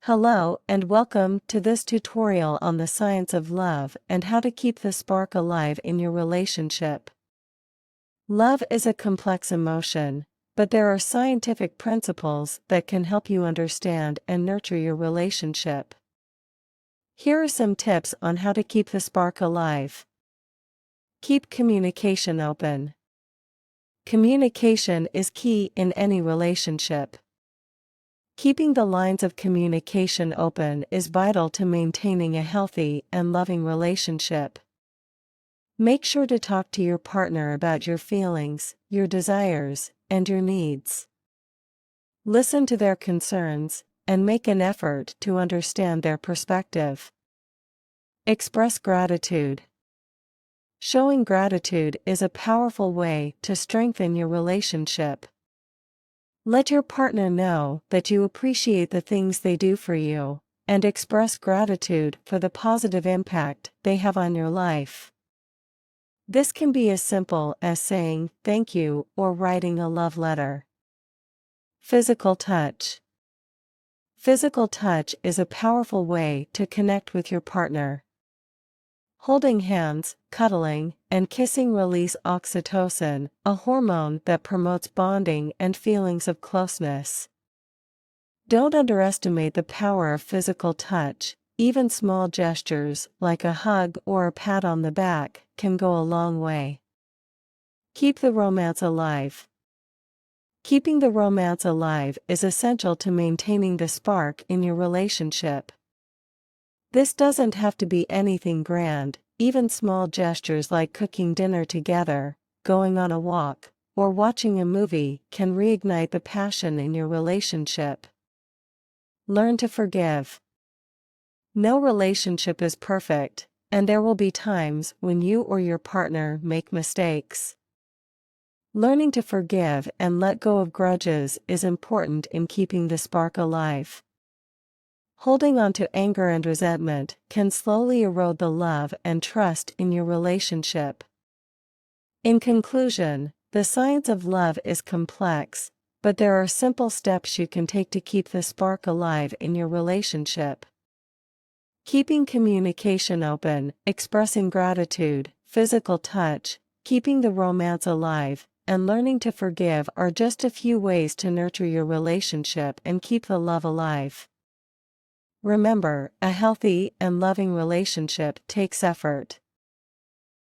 Hello and welcome to this tutorial on the science of love and how to keep the spark alive in your relationship. Love is a complex emotion, but there are scientific principles that can help you understand and nurture your relationship. Here are some tips on how to keep the spark alive. Keep communication open. Communication is key in any relationship. Keeping the lines of communication open is vital to maintaining a healthy and loving relationship. Make sure to talk to your partner about your feelings, your desires, and your needs. Listen to their concerns, and make an effort to understand their perspective. Express gratitude. Showing gratitude is a powerful way to strengthen your relationship. Let your partner know that you appreciate the things they do for you, and express gratitude for the positive impact they have on your life. This can be as simple as saying thank you or writing a love letter. Physical touch. Physical touch is a powerful way to connect with your partner. Holding hands, cuddling, and kissing release oxytocin, a hormone that promotes bonding and feelings of closeness. Don't underestimate the power of physical touch. Even small gestures, like a hug or a pat on the back, can go a long way. Keep the romance alive. Keeping the romance alive is essential to maintaining the spark in your relationship. This doesn't have to be anything grand. Even small gestures like cooking dinner together, going on a walk, or watching a movie can reignite the passion in your relationship. Learn to forgive. No relationship is perfect, and there will be times when you or your partner make mistakes. Learning to forgive and let go of grudges is important in keeping the spark alive. Holding on to anger and resentment can slowly erode the love and trust in your relationship. In conclusion, the science of love is complex, but there are simple steps you can take to keep the spark alive in your relationship. Keeping communication open, expressing gratitude, physical touch, keeping the romance alive, and learning to forgive are just a few ways to nurture your relationship and keep the love alive. Remember, a healthy and loving relationship takes effort.